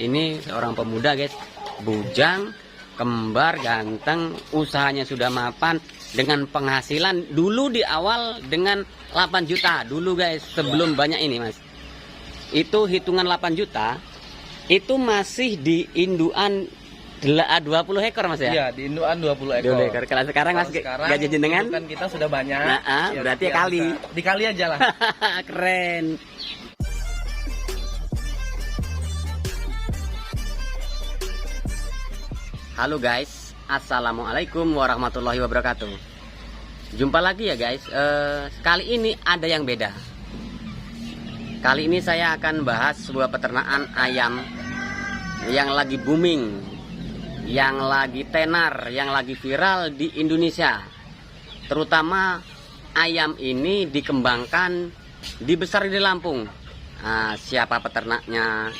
Ini seorang pemuda guys, bujang, kembar, ganteng, usahanya sudah mapan, dengan penghasilan dulu di awal dengan 8 juta dulu guys, sebelum banyak ini mas. Itu hitungan 8 juta itu masih di induan 20 ekor mas ya? Iya, di induan 20 ekor. 20 ekor. Kalau sekarang mas gaji jenengan kan kita sudah banyak. Nah, ya, berarti ya kali. Dikali aja lah. Keren. Halo guys, assalamualaikum warahmatullahi wabarakatuh. Jumpa lagi ya guys. Kali ini ada yang beda. Kali ini saya akan bahas sebuah peternakan ayam yang lagi booming, yang lagi tenar, yang lagi viral di Indonesia. Terutama ayam ini dikembangkan, dibesar di Lampung. Nah, siapa peternaknya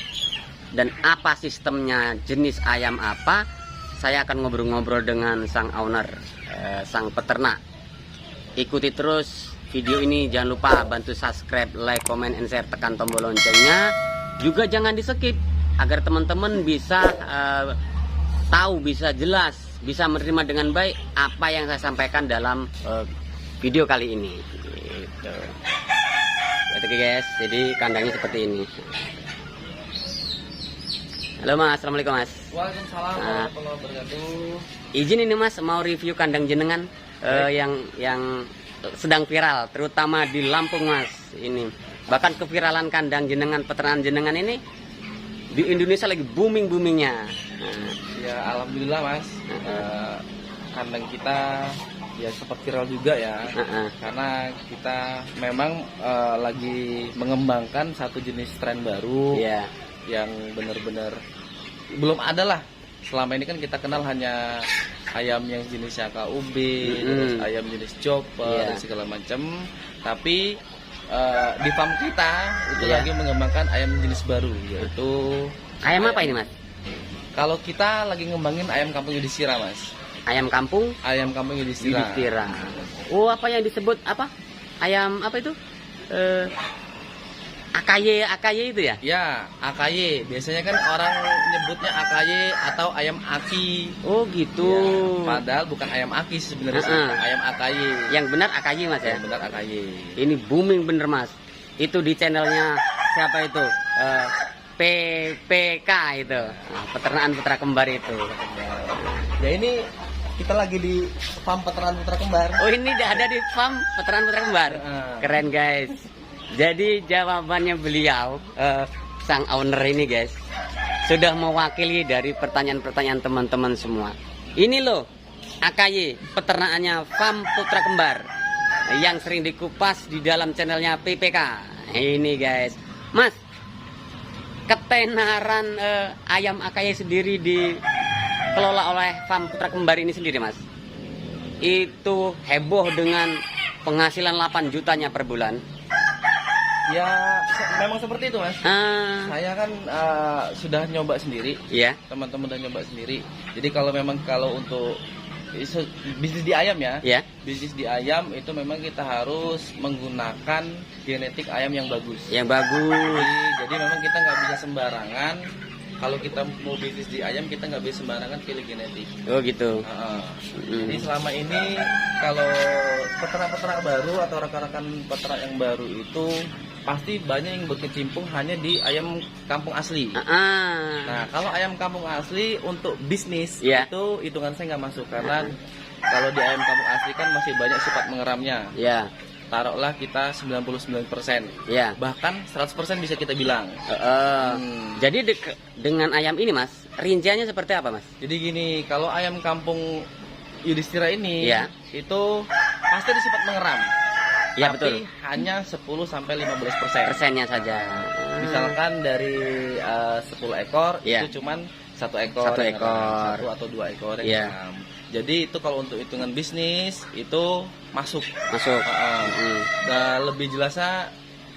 dan apa sistemnya, jenis ayam apa? Saya akan ngobrol-ngobrol dengan sang owner, sang peternak. Ikuti terus video ini, jangan lupa bantu subscribe, like, comment, and share, tekan tombol loncengnya. Juga jangan di skip agar teman-teman bisa tahu, bisa jelas, bisa menerima dengan baik apa yang saya sampaikan dalam video kali ini. Gitu. Oke guys, jadi kandangnya seperti ini. Halo mas, assalamualaikum mas. Waalaikumsalam warahmatullahi wabarakatuh. Izin ini mas, mau review kandang jenengan yang sedang viral, terutama di Lampung mas. Ini bahkan keviralan kandang jenengan, peternakan jenengan ini di Indonesia lagi boomingnya. Ya alhamdulillah mas. Kandang kita ya sempat viral juga ya. Karena kita memang lagi mengembangkan satu jenis tren baru. Yang benar-benar belum ada lah. Selama ini kan kita kenal hanya ayam yang jenisnya KUB, terus ayam jenis chopper dan segala macam. Tapi di farm kita itu lagi mengembangkan ayam jenis baru, yaitu ayam apa ini mas? Kalau kita lagi ngembangin ayam kampung Yudhistira mas. Ayam kampung? Ayam kampung Yudhistira. Oh, apa yang disebut apa? Ayam apa itu? AKY itu ya? Ya, AKY. Biasanya kan orang nyebutnya AKY atau ayam aki. Oh gitu. Ya, padahal bukan ayam aki sebenarnya, ayam AKY. Yang benar AKY mas ya? Yang benar AKY. Ini booming bener mas. Itu di channelnya siapa itu? PPK itu, peternakan putra kembar itu. Ya ini kita lagi di farm peternakan putra kembar. Oh ini ada di farm peternakan putra kembar. Keren guys. Jadi jawabannya beliau, sang owner ini guys, sudah mewakili dari pertanyaan-pertanyaan teman-teman semua. Ini loh AKY, peternakannya farm putra kembar, yang sering dikupas di dalam channelnya PPK. Ini guys, mas, ketenaran ayam AKY sendiri dikelola oleh farm putra kembar ini sendiri mas, itu heboh dengan penghasilan 8 jutanya per bulan. Ya memang seperti itu mas. Saya kan sudah nyoba sendiri. Teman-teman udah nyoba sendiri. Jadi kalau untuk bisnis di ayam ya, bisnis di ayam itu memang kita harus menggunakan genetik ayam yang bagus. Jadi memang kita nggak bisa sembarangan. Kalau kita mau bisnis di ayam, kita nggak bisa sembarangan pilih genetik. Oh gitu. Jadi selama ini kalau peternak-peternak baru atau rekan-rekan peternak yang baru itu pasti banyak yang berkecimpung hanya di ayam kampung asli. Nah kalau ayam kampung asli untuk bisnis itu hitungan saya nggak masuk, karena kalau di ayam kampung asli kan masih banyak sifat mengeramnya. Taruhlah kita 99%, bahkan 100% bisa kita bilang. Jadi dengan ayam ini mas, rinciannya seperti apa mas? Jadi gini, kalau ayam kampung Yudhistira ini itu pasti ada sifat mengeram. Ya tapi betul. Hanya 10-15%. Persennya saja. Misalkan dari 10 ekor itu cuman 1 ekor, 1 atau 2 ekor yang mengeram. Jadi itu kalau untuk hitungan bisnis itu masuk. Lebih jelasnya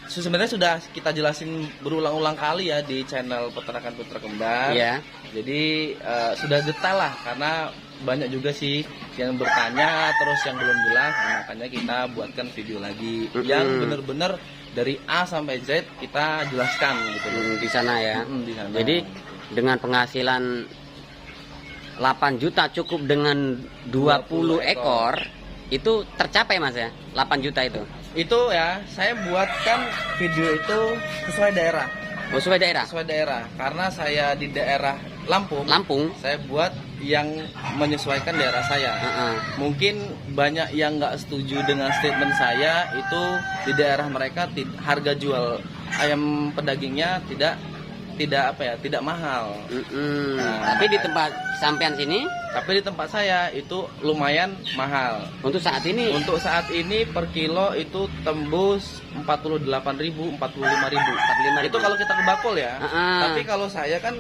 sebenarnya sudah kita jelasin berulang-ulang kali ya di channel peternakan putra kembar. Jadi sudah detail lah, karena banyak juga sih yang bertanya terus yang belum jelas. Makanya kita buatkan video lagi yang benar-benar dari A sampai Z kita jelaskan gitu di sana ya. Di sana. Jadi dengan penghasilan 8 juta cukup dengan 20 ekor, itu tercapai Mas ya, 8 juta itu? Itu ya, saya buatkan video itu sesuai daerah. Oh, sesuai daerah? Sesuai daerah, karena saya di daerah Lampung, saya buat yang menyesuaikan daerah saya. Mungkin banyak yang nggak setuju dengan statement saya, itu di daerah mereka harga jual ayam pedagingnya tidak mahal. Tapi di tempat sampean sini? Tapi di tempat saya itu lumayan mahal. Untuk saat ini? Untuk saat ini per kilo itu tembus 48.000, 45.000. Itu kalau kita ke bakul ya. Tapi kalau saya kan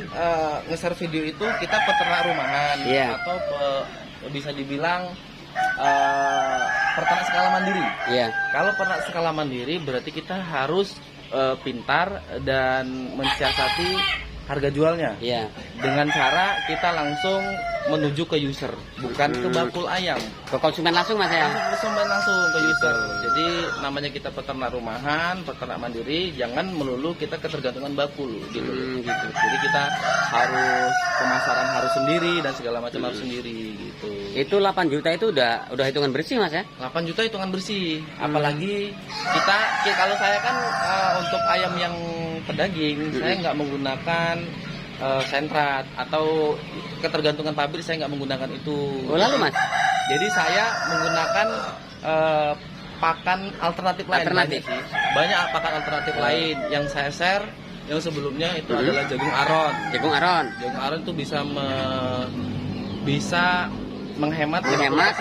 nge-share video itu kita peternak rumahan atau bisa dibilang peternak skala mandiri. Kalau peternak skala mandiri berarti kita harus pintar dan mensiasati harga jualnya dengan cara kita langsung menuju ke user, bukan ke bakul ayam, ke konsumen langsung Mas ya? Konsumen langsung ke user. Jadi namanya kita peternak rumahan, peternak mandiri, jangan melulu kita ketergantungan bakul gitu. Jadi kita harus pemasaran harus sendiri dan segala macam harus sendiri gitu. Itu 8 juta itu udah hitungan bersih Mas ya? 8 juta hitungan bersih. Apalagi kita kalau saya kan untuk ayam yang pedaging saya nggak menggunakan sentrat atau ketergantungan pabrik, saya nggak menggunakan itu. Lalu Mas? Jadi saya menggunakan pakan alternatif lain. Banyak pakan alternatif lain yang saya share. Yang sebelumnya itu adalah jagung aron. Jagung aron itu bisa menghemat lah.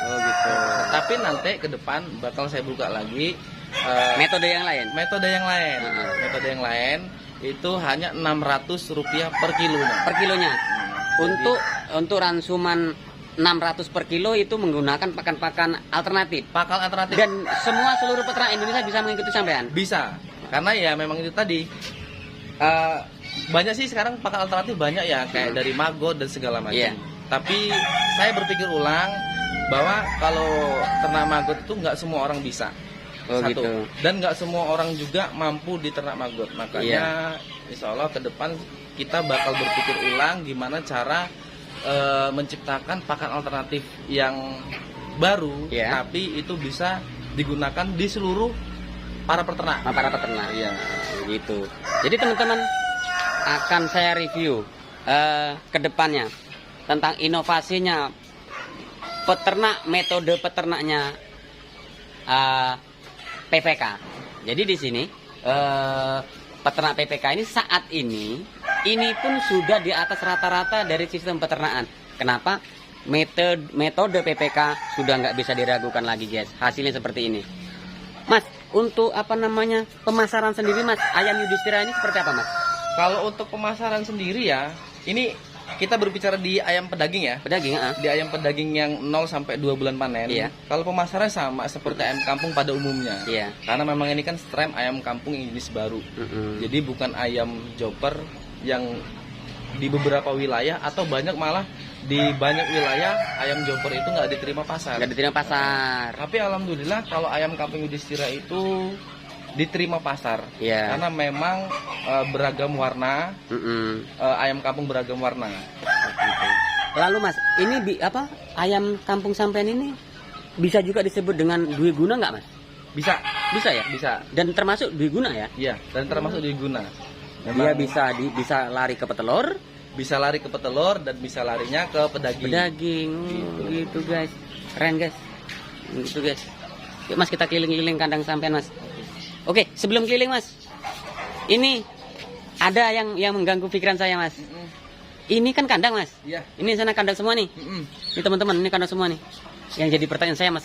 Oh gitu. Tapi nanti ke depan bakal saya buka lagi metode yang lain. Metode yang lain itu hanya Rp600 per kilonya. Per kilonya. Untuk ransuman 600 per kilo itu menggunakan pakan-pakan alternatif. Pakan alternatif. Dan seluruh peternak Indonesia bisa mengikuti sampean? Bisa. Karena ya memang itu tadi. Banyak sih sekarang pakan alternatif banyak ya, kayak dari Magot dan segala macam. Tapi saya berpikir ulang bahwa kalau ternak Magot itu nggak semua orang bisa. Gitu. Dan nggak semua orang juga mampu di ternak Magot. Makanya insya Allah ke depan kita bakal berpikir ulang gimana cara menciptakan pakan alternatif yang baru, tapi itu bisa digunakan di seluruh para peternak. Gitu. Jadi teman-teman, akan saya review ke depannya tentang inovasinya peternak, metode peternaknya PPK. Jadi di sini peternak PPK ini saat ini pun sudah di atas rata-rata dari sistem peternakan. Kenapa? Metode PPK sudah nggak bisa diragukan lagi guys. Hasilnya seperti ini. Mas, untuk pemasaran sendiri Mas, ayam Yudhistira ini seperti apa Mas? Kalau untuk pemasaran sendiri ya, ini kita berbicara di ayam pedaging ya. Di ayam pedaging yang 0 sampai 2 bulan panen. Kalau pemasaran sama seperti ayam kampung pada umumnya. Karena memang ini kan strain ayam kampung yang jenis baru. Jadi bukan ayam joper yang di beberapa wilayah atau malah di banyak wilayah ayam joper itu nggak diterima pasar. Tapi alhamdulillah kalau ayam kampung Yudhistira itu diterima pasar. Karena memang beragam warna. Ayam kampung beragam warna. Lalu Mas, ini ayam kampung sampean ini bisa juga disebut dengan dwiguna nggak Mas? Bisa ya? Bisa. Dan termasuk dwiguna ya? Iya, dan termasuk dwiguna. Dia bisa lari ke petelur, dan bisa larinya ke pedaging. Gitu guys. Keren guys. Gitu guys. Yuk Mas, kita keliling-keliling kandang sampean Mas. Oke, sebelum keliling Mas, ini ada yang mengganggu pikiran saya Mas. Ini kan kandang Mas. Ini sana kandang semua nih. Ini teman-teman, ini kandang semua nih. Yang jadi pertanyaan saya Mas,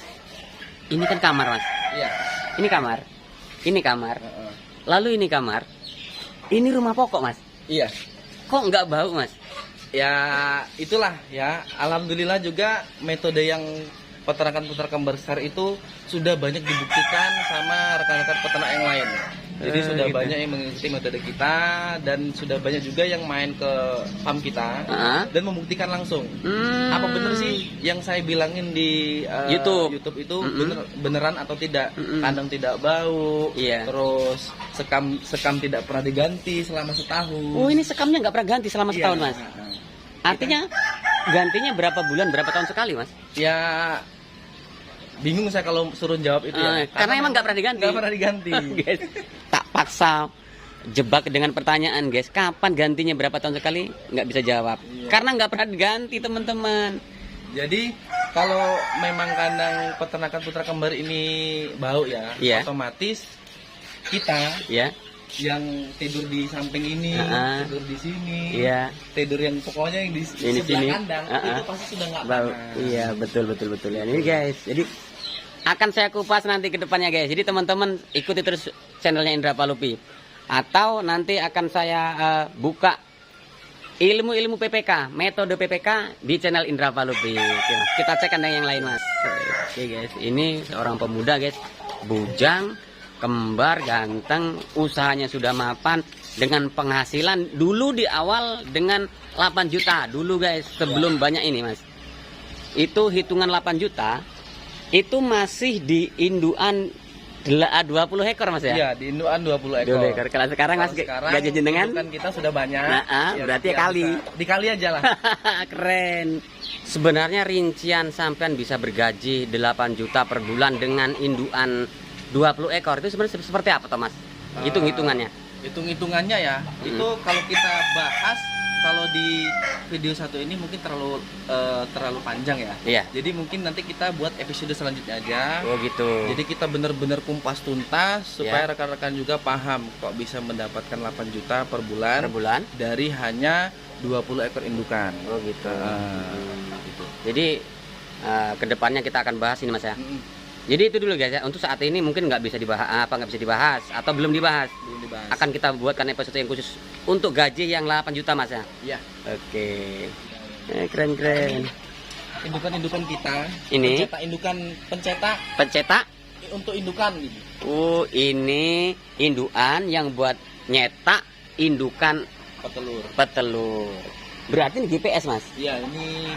ini kan kamar Mas. Ini kamar. Lalu ini kamar. Ini rumah pokok Mas. Kok nggak bau Mas? Ya itulah ya. Alhamdulillah juga metode yang peternakan besar itu sudah banyak dibuktikan sama rekan-rekan peternak yang lain. Jadi sudah gitu. banyak yang mengikuti metode kita dan sudah banyak juga yang main ke farm kita dan membuktikan langsung. Apa bener sih yang saya bilangin di YouTube itu beneran atau tidak? Kandang tidak bau, terus sekam tidak pernah diganti selama setahun. Oh, ini sekamnya nggak pernah ganti selama setahun, Mas. Artinya gantinya berapa bulan, berapa tahun sekali, Mas? Ya bingung saya kalau suruh jawab itu ya. Karena emang nggak pernah diganti. Nggak pernah diganti. Guys, tak paksa jebak dengan pertanyaan, guys. Kapan gantinya, berapa tahun sekali? Nggak bisa jawab. Karena nggak pernah diganti, teman-teman. Jadi kalau memang kandang peternakan putra kembar ini bau ya, otomatis kita yang tidur di samping ini, tidur di sini, tidur yang pokoknya yang di sebelah sini. Kandang itu pasti sudah nggak bau. Iya, betul ya. Ini guys, jadi akan saya kupas nanti ke depannya, guys. Jadi teman-teman ikuti terus channelnya Indra Palupi. Atau nanti akan saya buka ilmu-ilmu PPK, metode PPK di channel Indra Palupi. Oke, Mas. Kita cek kandang yang lain, Mas. Oke, guys. Ini seorang pemuda, guys. Bujang, kembar, ganteng, usahanya sudah mapan, dengan penghasilan dulu di awal dengan 8 juta dulu, guys, sebelum banyak ini, Mas. Itu hitungan 8 juta itu masih di induan 20 ekor, Mas ya? Iya, di induan 20 ekor. 20 ekor. Kalau sekarang, Mas, gaji jenengan kan kita sudah banyak. Berarti ya kali. Dikali aja lah. Keren. Sebenarnya rincian sampean bisa bergaji 8 juta per bulan dengan induan 20 ekor itu sebenarnya seperti apa, Thomas? Hitung-hitungannya. Hitung-hitungannya ya, itu kalau kita bahas, kalau di video satu ini mungkin terlalu panjang ya. Iya. Jadi mungkin nanti kita buat episode selanjutnya aja. Oh gitu. Jadi kita benar-benar kumpas tuntas supaya rekan-rekan juga paham kok bisa mendapatkan 8 juta per bulan dari hanya 20 ekor indukan. Oh gitu. Gitu. Jadi kedepannya kita akan bahas ini, Mas ya. Jadi itu dulu, guys ya. Untuk saat ini mungkin nggak bisa dibahas atau belum dibahas. Akan kita buatkan episode yang khusus untuk gaji yang 8 juta, Mas ya. Iya. Oke. Keren. Indukan-indukan kita. Ini pencetak untuk indukan gitu. Oh, ini indukan yang buat nyetak indukan petelur. Berarti ini GPS, Mas? Iya, ini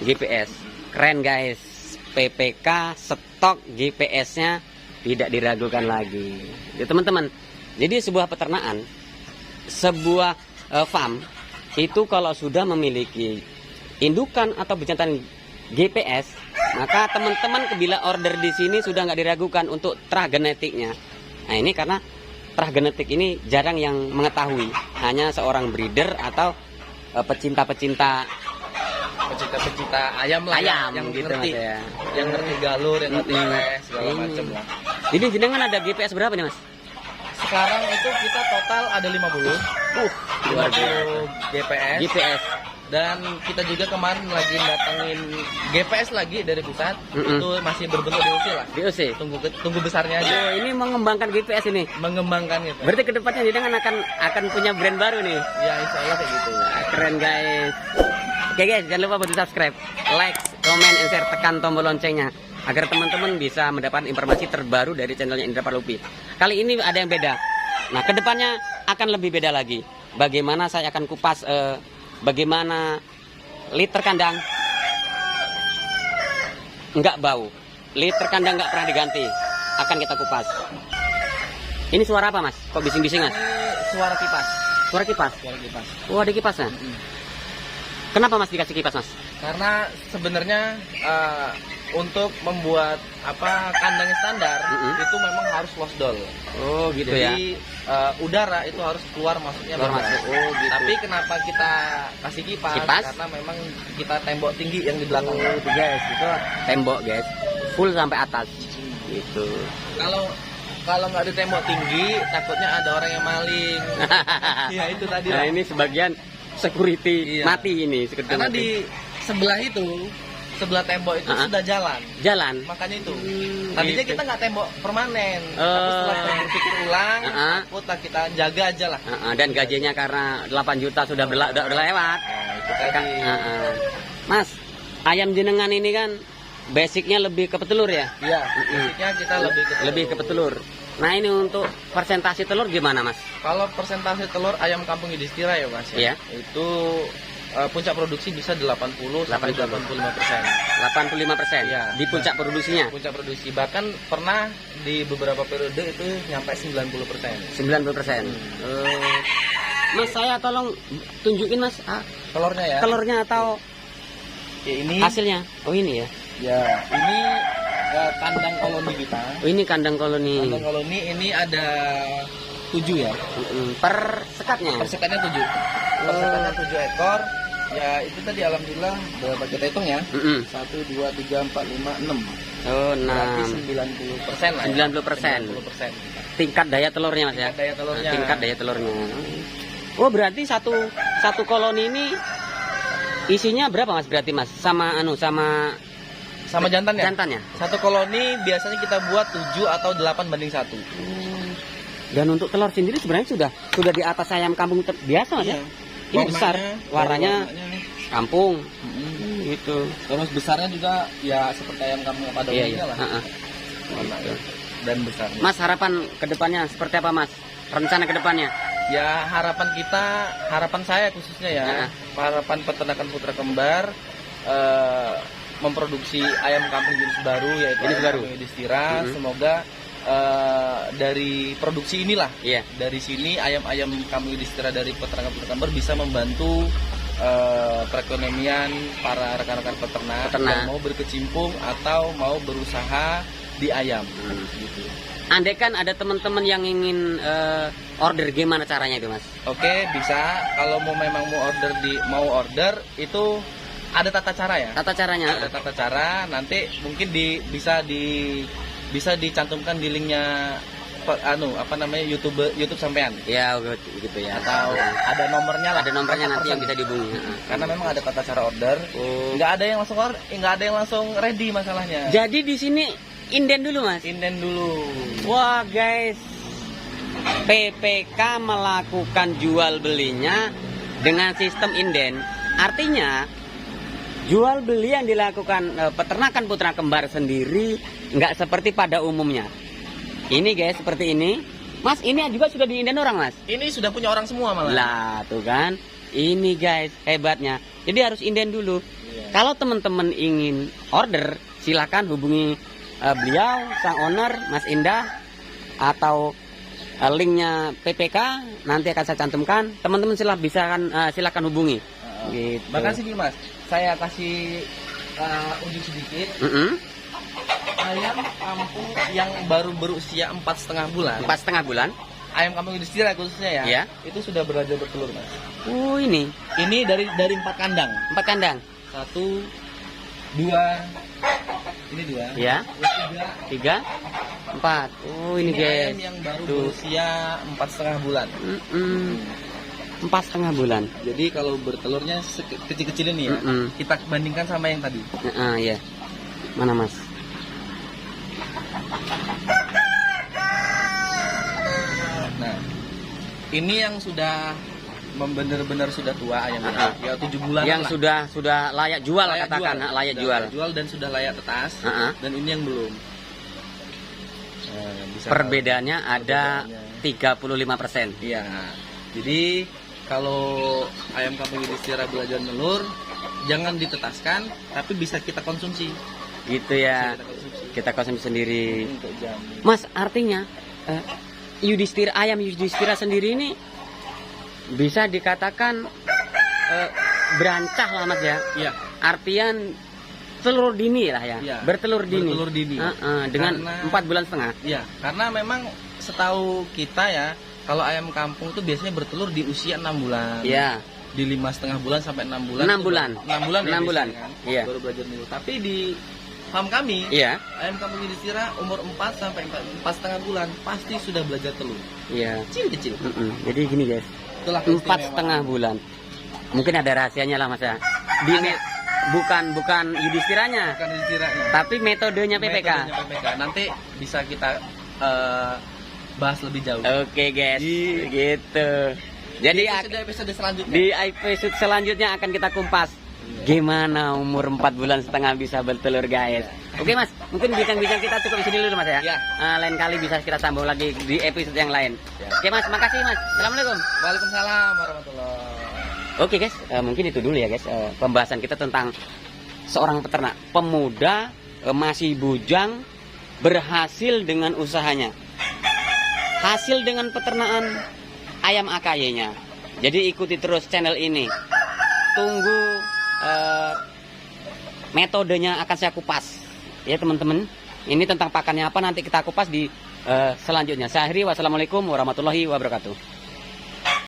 GPS. Keren, guys. PPK stok GPS-nya tidak diragukan lagi. Ya, teman-teman. Jadi sebuah peternakan, sebuah farm itu kalau sudah memiliki indukan atau bejantan GPS, maka teman-teman bila order di sini sudah nggak diragukan untuk terah genetiknya. Nah, ini karena terah genetik ini jarang yang mengetahui, hanya seorang breeder atau pecinta ayam lah, yang gitu, ngerti, Mas, ya. Yang ngerti galur, yang ngerti segala macam lah. Jadi jenengan ada GPS berapa nih, Mas? Sekarang itu kita total ada 50. 50 GPS. Dan kita juga kemarin lagi datangin GPS lagi dari pusat. Itu masih berbentuk DOC lah. DOC. Tunggu besarnya aja. Oh, ini mengembangkan GPS ini. Mengembangkan itu. Berarti kedepannya jenengan akan punya brand baru nih. Ya, insya Allah kayak gitu. Keren, guys. Oke, guys, jangan lupa buat subscribe, like, comment, and share, tekan tombol loncengnya agar teman-teman bisa mendapatkan informasi terbaru dari channelnya Indra Palupi. Kali ini ada yang beda. Nah, kedepannya akan lebih beda lagi. Bagaimana saya akan kupas bagaimana liter kandang nggak bau, liter kandang nggak pernah diganti, akan kita kupas. Ini suara apa, Mas? Kok bising-bising, Mas? Ini suara kipas. Suara kipas. Oh, ada kipasnya. Kenapa, Mas, dikasih kipas, Mas? Karena sebenarnya untuk membuat kandang standar itu memang harus closed door. Oh, gitu. Jadi, ya. Udara itu harus keluar masuk. Oh, gitu. Tapi kenapa kita kasih kipas? Karena memang kita tembok tinggi yang di belakang. Oh, itu, guys. Itu tembok, guys. Full sampai atas. Gitu. Kalau nggak ada tembok tinggi, takutnya ada orang yang maling. Ya, itu tadi. Nah, ini sebagian security mati ini. Karena di sebelah tembok itu sudah jalan. Makanya itu. Tadinya kita nggak tembok permanen. Tapi setelah kita berpikir ulang, takutlah kita jaga aja lah. Dan gajinya karena 8 juta sudah lewat. Nah, itu tadi. Mas, ayam jenengan ini kan basicnya lebih ke petelur ya? Iya, basicnya kita lebih ke petelur. Nah ini untuk persentase telur gimana Mas? Kalau persentase telur ayam kampung Yudhistira ya Mas ya, Iya. itu puncak produksi bisa 80 sampai 85%. 85% Iya. di puncak produksinya. Puncak produksi, bahkan pernah di beberapa periode itu nyampe 90%. 90%. Mas saya tolong tunjukin Mas Telurnya ya. telurnya atau Ya, ini hasilnya. Oh ini ya. ya ini kandang koloni kita. Oh ini kandang koloni. Kandang koloni ini ada 7 ya. Per sekatnya. Persekatnya 7. Persekatnya 7 ekor. Ya itu tadi alhamdulillah berapa kita hitung ya? 1, 2, 3, 4, 5, 6. Oh, Berarti 6. 90% lah. 90%. 90%. Tingkat daya telurnya Mas ya. Tingkat daya telurnya. Tingkat daya telurnya. Oh, berarti satu koloni ini isinya berapa Mas berarti Mas? Sama Sama jantannya. jantannya. Satu koloni biasanya kita buat 7 atau 8 banding 1. Dan untuk telur sendiri sebenarnya sudah di atas ayam kampung biasa Mas ya. Ini besar, warnanya kampung. Gitu. Terus besarnya juga ya seperti ayam kampung pada umumnya lah. Warnanya dan besar. Mas harapan kedepannya seperti apa Mas? Rencana kedepannya? Ya harapan saya khususnya ya, harapan peternakan putra kembar memproduksi ayam kampung jenis baru yaitu jenis ayam baru kampung Yudhistira. Semoga dari produksi inilah, dari sini ayam-ayam kampung Yudhistira dari peternakan putra kembar bisa membantu perekonomian para rekan-rekan peternak yang mau berkecimpung atau mau berusaha di ayam. Gitu. Andai kan ada teman-teman yang ingin order, gimana caranya itu Mas? Oke, bisa. Kalau memang mau order itu ada tata cara ya. Tata caranya? Ada tata cara. Nanti mungkin bisa dicantumkan di linknya YouTube sampean. Ya gitu ya. Atau ada nomornya lah. Ada nomornya nanti yang bisa dihubungi. Karena memang ada tata cara order. Nggak ada yang langsung ready masalahnya. Jadi di sini inden dulu Mas. Inden dulu. Wah guys, PPK melakukan jual belinya dengan sistem inden. Artinya jual beli yang dilakukan peternakan putra kembar sendiri nggak seperti pada umumnya. Ini guys seperti ini. Mas ini juga sudah diinden orang Mas? Ini sudah punya orang semua malah. Lah tuh kan. Ini guys hebatnya. Jadi harus inden dulu. Kalau teman-teman ingin order silakan hubungi beliau, sang owner, Mas Indah, atau linknya PPK nanti akan saya cantumkan. Teman-teman silakan hubungi. Gitu. Bahkan sini Mas, saya kasih unjuk sedikit. Ayam kampung yang baru berusia 4,5 bulan. 4,5 bulan. Ayam kampung Yudhistira khususnya ya. Itu sudah belajar bertelur Mas. Oh ini dari 4 kandang. 4 kandang. 1, 2. Ini 2. Ya. 3, 4. Oh ini guys. Ayam yang baru berusia 4,5 bulan. 4,5 bulan. Jadi kalau bertelurnya kecil-kecil ini ya. Kita bandingkan sama yang tadi. Ya. Mana Mas? Nah, ini yang sudah benar-benar sudah tua ayamnya. Ya 7 bulan. Yang sudah layak jual layak jual dan sudah layak tetas. Dan ini yang belum. Perbedaannya ada 35%. Iya. Jadi kalau ayam kampung Yudhistira belajar telur, jangan ditetaskan, tapi bisa kita konsumsi. Gitu ya. Kita konsumsi sendiri. Untuk jam. Mas, artinya ayam Yudhistira sendiri ini bisa dikatakan berancah lah Mas ya. Iya. Artian telur dini lah ya. Bertelur dini. Dengan 4,5 bulan. Iya, karena memang setahu kita ya, kalau ayam kampung itu biasanya bertelur di usia 6 bulan. Iya. Di 5,5 bulan sampai 6 bulan. 6 bulan. 6 bulan. Kan? Iya. Baru belajar dulu. Tapi di farm kami, ayam kampung Yudhistira umur 4 sampai 4,5 bulan pasti sudah belajar telur. Iya. Kecil-kecil. Jadi gini guys. 4,5 bulan. Mungkin ada rahasianya lah Mas ya. Bukan Yudhistiranya. Bukan Yudhistiranya. Tapi metodenya PPK. Nanti bisa kita bahas lebih jauh. Oke guys. Gitu. Jadi di episode selanjutnya. Di episode selanjutnya akan kita kumpas gimana umur 4,5 bulan bisa bertelur guys. Oke Mas, mungkin bincang-bincang kita cukup di sini dulu Mas ya. Ya. Lain kali bisa kita sambung lagi di episode yang lain. Ya. Oke Mas, makasih Mas. Assalamualaikum. Waalaikumsalam warahmatullahi. Oke guys, mungkin itu dulu ya guys pembahasan kita tentang seorang peternak pemuda masih bujang berhasil dengan usahanya. Hasil dengan peternakan ayam AKY-nya. Jadi ikuti terus channel ini. Tunggu metodenya akan saya kupas. Ya teman-teman, ini tentang pakannya apa nanti kita kupas di selanjutnya. Saya akhiri, wassalamualaikum warahmatullahi wabarakatuh.